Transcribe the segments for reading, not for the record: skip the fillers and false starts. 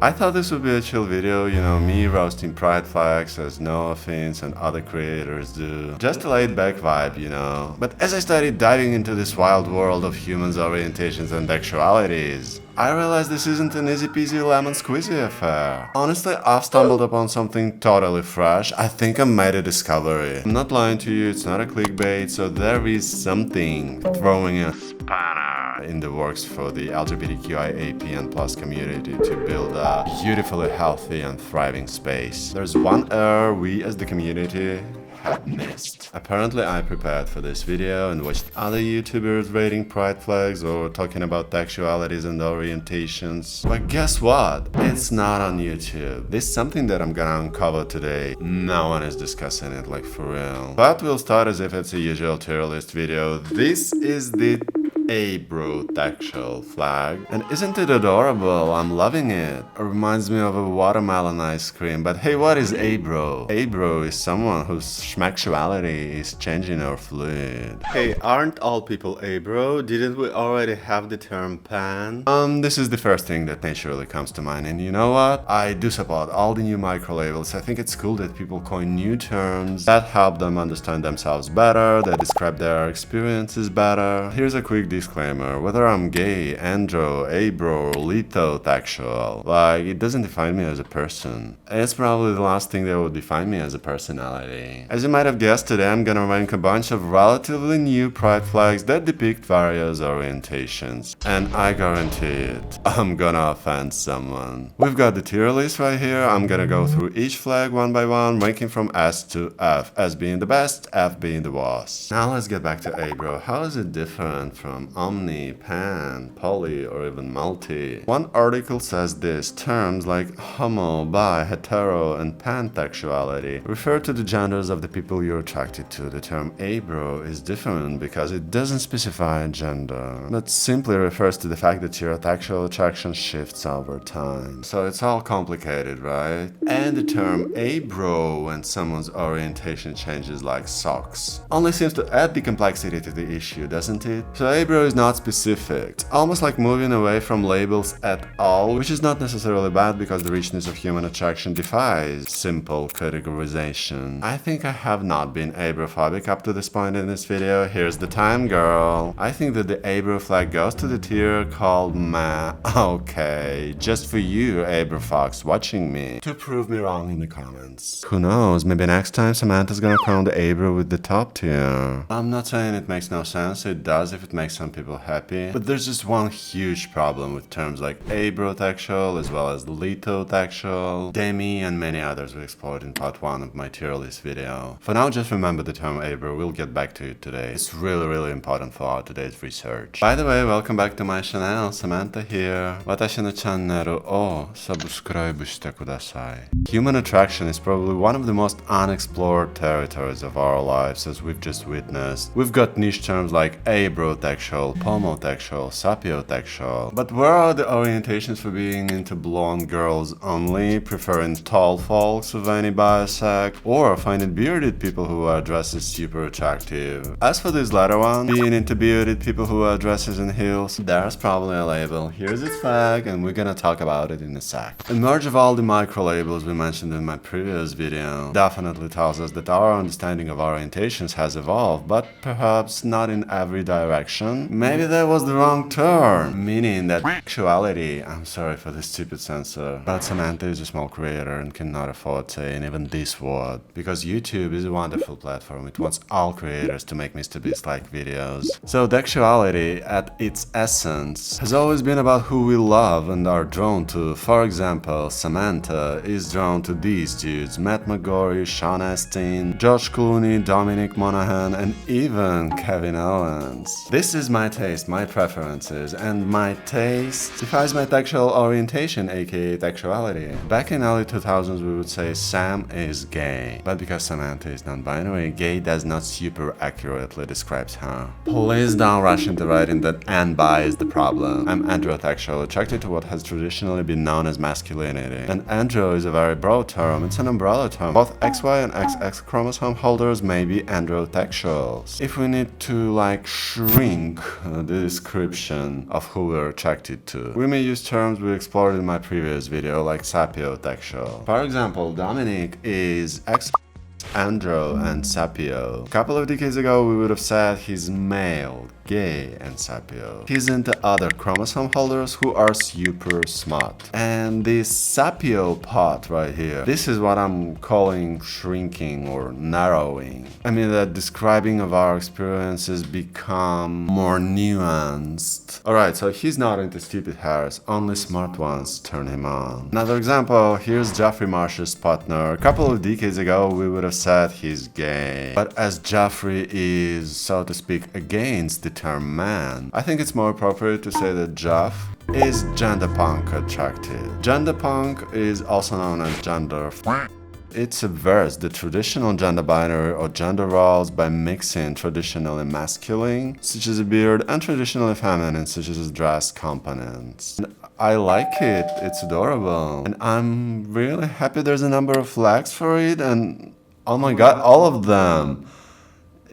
I thought this would be a chill video, me roasting pride flags as Noah Fins and other creators do. Just a laid back vibe. But as I started diving into this wild world of humans' orientations and sexualities, I realized this isn't an easy peasy lemon squeezy affair. Honestly, I've stumbled upon something totally fresh. I think I made a discovery. I'm not lying to you, it's not a clickbait, so there is something throwing a spanner in the works for the LGBTQIAPN plus community to build a beautifully healthy and thriving space. There's one error we as the community had missed. Apparently I prepared for this video and watched other YouTubers rating pride flags or talking about sexualities and orientations. But guess what? It's not on YouTube. This is something that I'm gonna uncover today. No one is discussing it like for real. But we'll start as if it's a usual tier list video. This is the abro tactile flag, and isn't it adorable? I'm loving it. It reminds me of a watermelon ice cream. But hey, what is abro? Abro is someone whose schmexuality is changing or fluid. Hey, aren't all people abro? Didn't we already have the term pan? This is the first thing that naturally comes to mind, and you know what? I do support all the new microlabels. I think it's cool that people coin new terms that help them understand themselves better, that describe their experiences better. Here's a quick disclaimer: whether I'm gay, andro, abro, lithotextual, it doesn't define me as a person. It's probably the last thing that would define me as a personality. As you might have guessed, today I'm gonna rank a bunch of relatively new pride flags that depict various orientations. And I guarantee it, I'm gonna offend someone. We've got the tier list right here. I'm gonna go through each flag one by one, ranking from S to F, S being the best, F being the worst. Now let's get back to abro. How is it different from omni, pan, poly, or even multi? One article says this: terms like homo, bi, hetero, and pansexuality refer to the genders of the people you're attracted to. The term abro is different because it doesn't specify a gender, but simply refers to the fact that your sexual attraction shifts over time. So it's all complicated, right? And the term abro, when someone's orientation changes like socks, only seems to add the complexity to the issue, doesn't it? So abro is not specific. It's almost like moving away from labels at all, which is not necessarily bad because the richness of human attraction defies simple categorization. I think I have not been abrophobic up to this point in this video. Here's the time, girl. I think that the abro flag goes to the tier called meh. Okay, just for you, abrofox, watching me, to prove me wrong in the comments. Who knows, maybe next time Samantha's gonna crown the abro with the top tier. I'm not saying it makes no sense, it does if it makes some people happy, but there's just one huge problem with terms like abrotextual as well as lithotextual, demi, and many others we explored in part 1 of my tier list video. For now, just remember the term abro. We'll get back to it today. It's really important for our today's research. By the way, welcome back to my channel. Samantha here. Watashi no channel o subscribe shite kudasai. Human attraction is probably one of the most unexplored territories of our lives, as we've just witnessed. We've got niche terms like abrotextual, pomotextual, sapiotextual. But where are the orientations for being into blonde girls only, preferring tall folks of any biosec, or finding bearded people who wear dresses super attractive? As for this latter one, being into bearded people who wear dresses and heels, there's probably a label. Here's its flag, and we're gonna talk about it in a sec. A merge of all the microlabels we mentioned in my previous video definitely tells us that our understanding of orientations has evolved, but perhaps not in every direction. Maybe that was the wrong term, meaning that sexuality, I'm sorry for the stupid censor, but Samantha is a small creator and cannot afford saying even this word, because YouTube is a wonderful platform. It wants all creators to make MrBeast-like videos. So sexuality at its essence has always been about who we love and are drawn to. For example, Samantha is drawn to these dudes: Matt McGorry, Sean Astin, George Clooney, Dominic Monaghan, and even Kevin Owens. This is my taste, my preferences, and my taste defies my sexual orientation, aka sexuality. Back in early 2000s we would say Sam is gay, but because Samantha is non-binary, gay does not super accurately describe her. Please don't rush into writing that bi is the problem. I'm androtextual, attracted to what has traditionally been known as masculinity. And andro is a very broad term, it's an umbrella term. Both XY and XX chromosome holders may be androtextuals. If we need to shrink the description of who we're attracted to. We may use terms we explored in my previous video, like sapiosexual. For example, Dominic is andro and sapio. A couple of decades ago, we would have said he's male, gay, and sapio. He's into other chromosome holders who are super smart. And this sapio part right here, this is what I'm calling shrinking or narrowing. I mean that describing of our experiences become more nuanced. Alright, so he's not into stupid hairs, only smart ones turn him on. Another example, here's Jeffrey Marsh's partner. A couple of decades ago, we would have said he's gay. But as Jeffrey is, so to speak, against the term man, I think it's more appropriate to say that Jeff is gender punk attracted. Gender punk is also known as gender. It subverts the traditional gender binary or gender roles by mixing traditionally masculine, such as a beard, and traditionally feminine, such as dress components. And I like it, it's adorable. And I'm really happy there's a number of flags for it, and oh my god, all of them!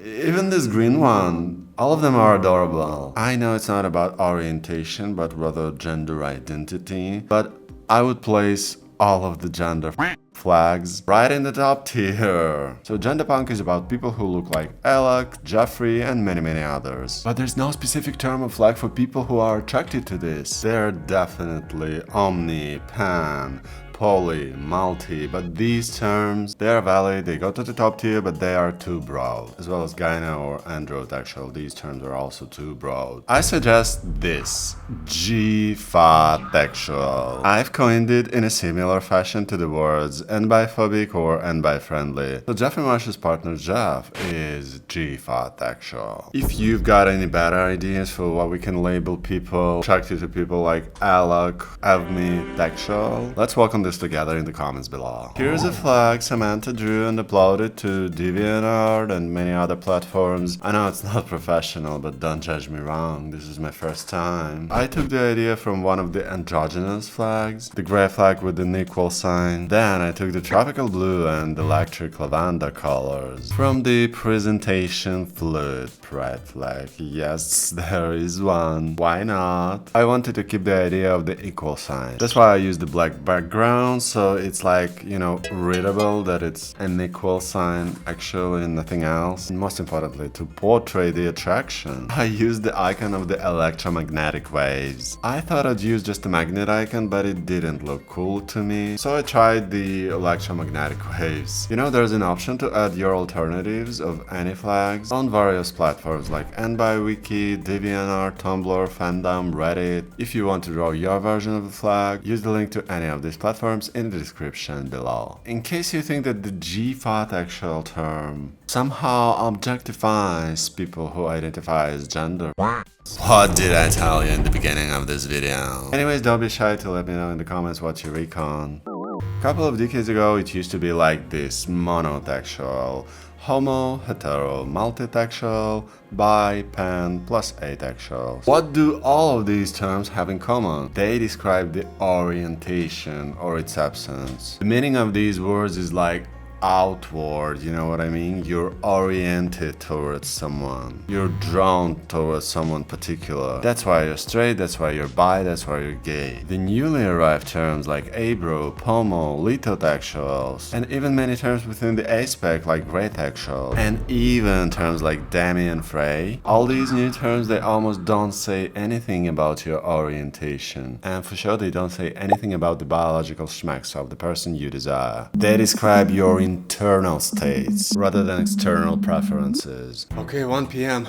Even this green one, all of them are adorable. I know it's not about orientation, but rather gender identity, but I would place all of the gender flags right in the top tier. So gender punk is about people who look like Alec, Jeffrey, and many others. But there's no specific term or flag for people who are attracted to this. They're definitely omni, pan, poly, multi, but these terms, they are valid, they go to the top tier, but they are too broad. As well as gyno or androsexual, these terms are also too broad. I suggest this, G-fa-texual. I've coined it in a similar fashion to the words n-biphobic or n-bi-friendly. So Jeffrey Marsh's partner Jeff is G-fa-texual. If you've got any better ideas for what we can label people attracted to people like Alec, Evme-texual, let's welcome this together in the comments below. Here's a flag Samantha drew and uploaded to DeviantArt and many other platforms. I know it's not professional, but don't judge me wrong, this is my first time. I took the idea from one of the androgynous flags, the gray flag with the equal sign. Then I took the tropical blue and electric lavender colors from the presentation fluid pride flag. Yes, there is one. Why not? I wanted to keep the idea of the equal sign. That's why I used the black background, so it's like, you know, readable that it's an equal sign actually and nothing else. And most importantly, to portray the attraction, I used the icon of the electromagnetic waves. I thought I'd use just a magnet icon, but it didn't look cool to me, so I tried the electromagnetic waves. You know, there's an option to add your alternatives of any flags on various platforms like NByWiki, DeviantArt, Tumblr, Fandom, Reddit. If you want to draw your version of the flag, use the link to any of these platforms in the description below. In case you think that the G-fa-texual term somehow objectifies people who identify as gender. What did I tell you in the beginning of this video? Anyways, don't be shy to let me know in the comments what you recon. A couple of decades ago, it used to be like this: monotexual, homo, hetero, multitexual, bi, pan, plus atexual. What do all of these terms have in common? They describe the orientation or its absence. The meaning of these words is like outward, you know what I mean? You're oriented towards someone. You're drawn towards someone particular. That's why you're straight, that's why you're bi, that's why you're gay. The newly arrived terms like abro, pomo, litotexuals, and even many terms within the A-spec like graytexual, and even terms like demi and fray. All these new terms, they almost don't say anything about your orientation. And for sure, they don't say anything about the biological schmecks of the person you desire. They describe your internal states rather than external preferences. Okay, 1 p.m.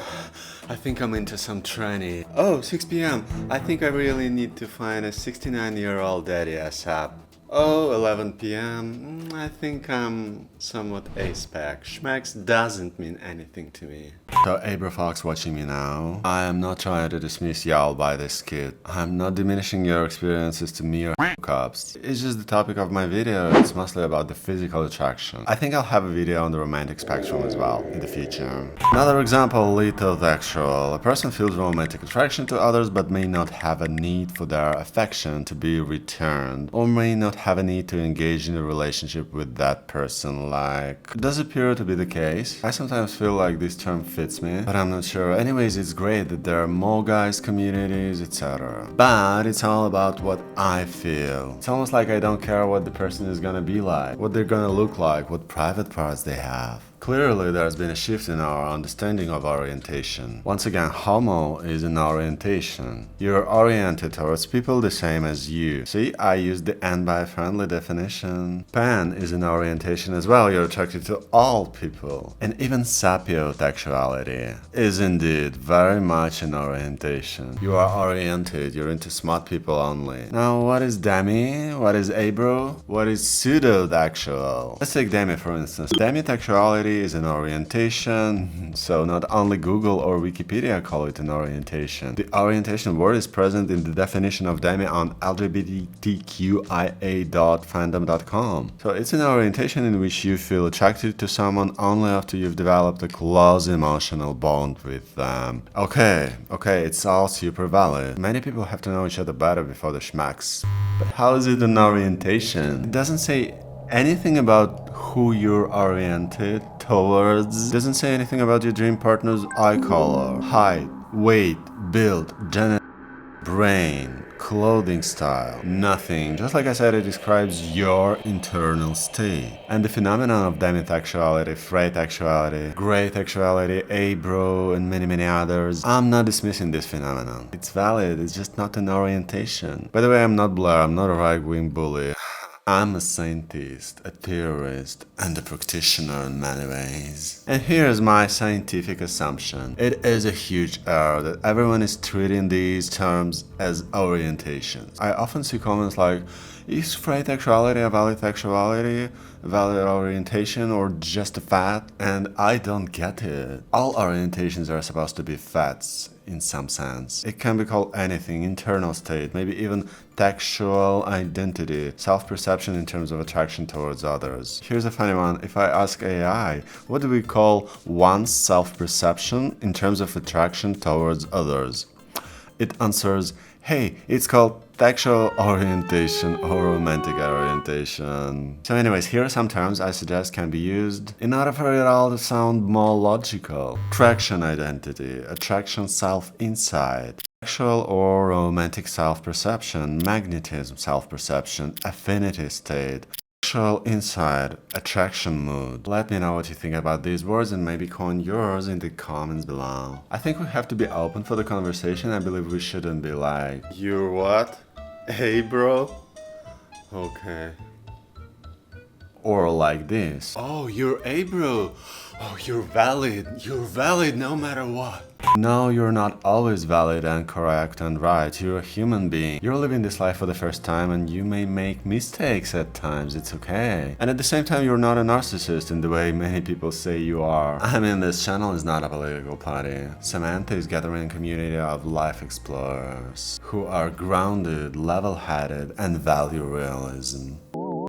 I think I'm into some tranny. Oh, 6 p.m. I think I really need to find a 69-year-old daddy ASAP. Oh, 11 p.m. I think I'm somewhat A-spec. Schmecks doesn't mean anything to me. So, Abro Fox watching me now, I am not trying to dismiss y'all by this skit. I'm not diminishing your experiences to mere hookups. It's just the topic of my video. It's mostly about the physical attraction. I think I'll have a video on the romantic spectrum as well in the future. Another example, litotexual. A person feels romantic attraction to others but may not have a need for their affection to be returned, or may not have a need to engage in a relationship with that person. Like, it does appear to be the case. I sometimes feel like this term fits me, but I'm not sure. Anyways, it's great that there are more guys communities, etc. But it's all about what I feel. It's almost like I don't care what the person is gonna be like, what they're gonna look like, what private parts they have. Clearly, there's been a shift in our understanding of orientation. Once again, homo is an orientation. You're oriented towards people the same as you. See, I used the NBI-friendly definition. Pan is an orientation as well. You're attracted to all people. And even sapiosexuality is indeed very much an orientation. You are oriented, you're into smart people only. Now, what is demi? What is abro? What is pseudo-actual? Let's take demi for instance. Demisexuality is an orientation, so not only Google or Wikipedia call it an orientation. The orientation word is present in the definition of demi on LGBTQIA.fandom.com. So it's an orientation in which you feel attracted to someone only after you've developed a close emotional bond with them. Okay, it's all super valid. Many people have to know each other better before the schmacks. But how is it an orientation? It doesn't say anything about who you're oriented towards. It doesn't say anything about your dream partner's eye color, height, weight, build, gender, brain, clothing style. Nothing. Just like I said, it describes your internal state. And the phenomenon of demisexuality, freightexuality, graytexuality, abro, and many others, I'm not dismissing this phenomenon. It's valid, it's just not an orientation. By the way, I'm not Blair, I'm not a right-wing bully. I'm a scientist, a theorist, and a practitioner in many ways. And here's my scientific assumption. It is a huge error that everyone is treating these terms as orientations. I often see comments like, is freightexuality a valid sexuality, a valid orientation, or just a fad? And I don't get it. All orientations are supposed to be fads in some sense. It can be called anything, internal state, maybe even textual identity, self-perception in terms of attraction towards others. Here's a funny one. If I ask AI, what do we call one's self-perception in terms of attraction towards others? It answers, hey, it's called sexual orientation or romantic orientation. So anyways, here are some terms I suggest can be used in order for it all to sound more logical. Attraction identity, attraction self-insight, sexual or romantic self-perception, magnetism self-perception, affinity state, sexual insight, attraction mood. Let me know what you think about these words and maybe coin yours in the comments below. I think we have to be open for the conversation. I believe we shouldn't be like, you're what? Hey bro? Okay. Or like this. Oh, you're abro. Oh, you're valid no matter what. No, you're not always valid and correct and right. You're a human being. You're living this life for the first time and you may make mistakes at times. It's okay. And at the same time, you're not a narcissist in the way many people say you are. I mean, this channel is not a political party. Samantha is gathering a community of life explorers who are grounded, level-headed, and value realism.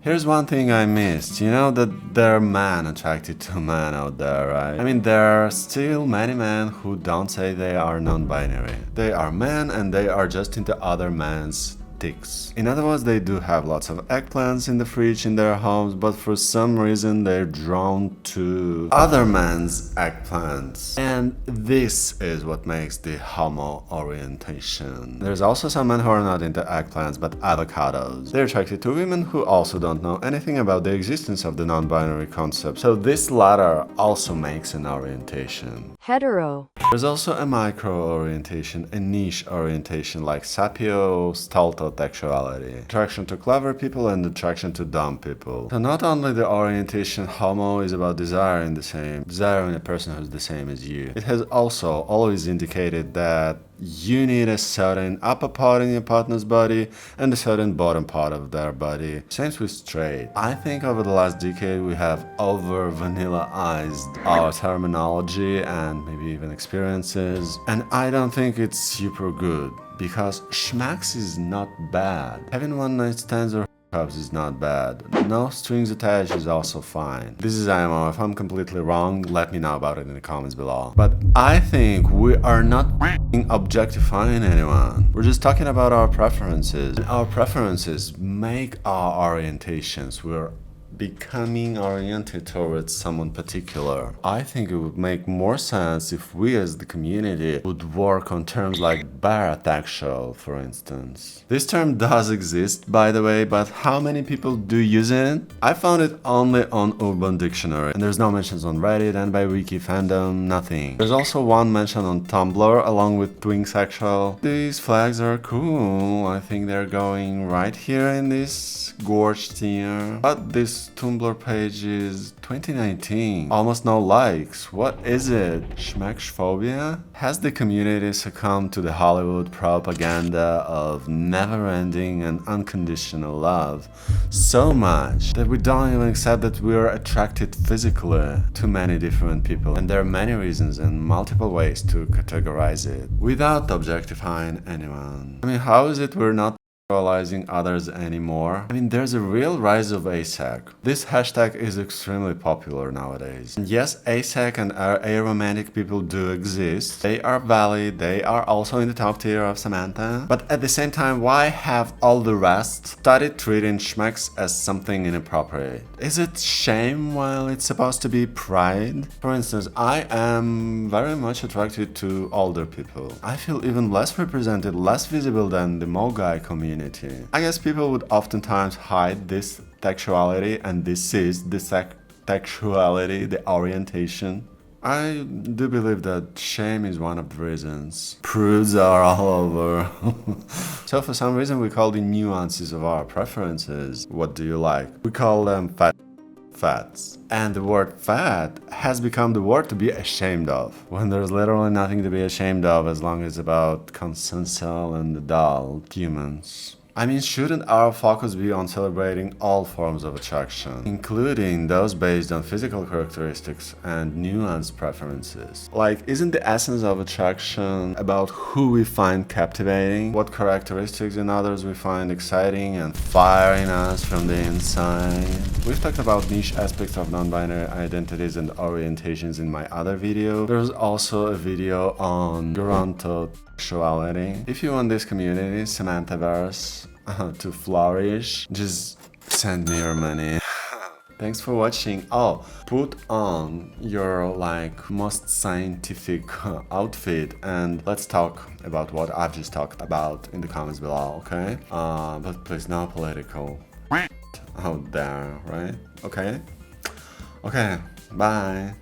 Here's one thing I missed. You know that there are men attracted to men out there, right? I mean, there are still many men who don't say they are non-binary. They are men and they are just into other men's dicks. In other words, they do have lots of eggplants in the fridge in their homes, but for some reason they're drawn to other men's eggplants. And this is what makes the homo orientation. There's also some men who are not into eggplants but avocados. They're attracted to women who also don't know anything about the existence of the non-binary concept. So this latter also makes an orientation. Hetero. There's also a micro-orientation, a niche orientation like sapiosexuality, attraction to clever people and attraction to dumb people. So not only the orientation homo is about desiring a person who's the same as you, it has also always indicated that you need a certain upper part in your partner's body and a certain bottom part of their body. Same with straight. I think over the last decade we have over vanilla-ized our terminology and maybe even experiences, and I don't think it's super good because schmacks is not bad. Having one night stands or hookups is not bad. No strings attached is also fine. This is IMO. If I'm completely wrong, let me know about it in the comments below. But I think we are not objectifying anyone. We're just talking about our preferences. And our preferences make our orientations. We're becoming oriented towards someone particular. I think it would make more sense if we as the community would work on terms like barataxial, for instance. This term does exist, by the way, but how many people do use it? I found it only on Urban Dictionary, and there's no mentions on Reddit and by Wiki Fandom, nothing. There's also one mention on Tumblr along with twinsexual. These flags are cool. I think they're going right here in this gorge tier. But this Tumblr page is 2019. Almost no likes. What is it? Schmexphobia? Has the community succumbed to the Hollywood propaganda of never-ending and unconditional love so much that we don't even accept that we're attracted physically to many different people? And there are many reasons and multiple ways to categorize it without objectifying anyone. I mean, how is it we're not sexualizing others anymore? I mean, there's a real rise of asec. This hashtag is extremely popular nowadays. And yes, asec and aromantic people do exist. They are valid. They are also in the top tier of Samantha. But at the same time, why have all the rest started treating schmex as something inappropriate? Is it shame while it's supposed to be pride? For instance, I am very much attracted to older people. I feel even less represented, less visible than the Mogai community. I guess people would oftentimes hide this sexuality, and this is the sexuality, the orientation. I do believe that shame is one of the reasons. Prudes are all over. So for some reason we call the nuances of our preferences. What do you like? We call them fats. And the word fat has become the word to be ashamed of, when there's literally nothing to be ashamed of as long as it's about consensual and adult humans. I mean, shouldn't our focus be on celebrating all forms of attraction, including those based on physical characteristics and nuanced preferences? Like, isn't the essence of attraction about who we find captivating, what characteristics in others we find exciting and firing us from the inside? We've talked about niche aspects of non-binary identities and orientations in my other video. There's also a video on gerontosexuality. If you want this community, Samanthaverse, to flourish, just send me your money. Thanks for watching. Oh, put on your most scientific outfit and let's talk about what I've just talked about in the comments below, okay? But please, no political out there, right? Okay? Okay, bye.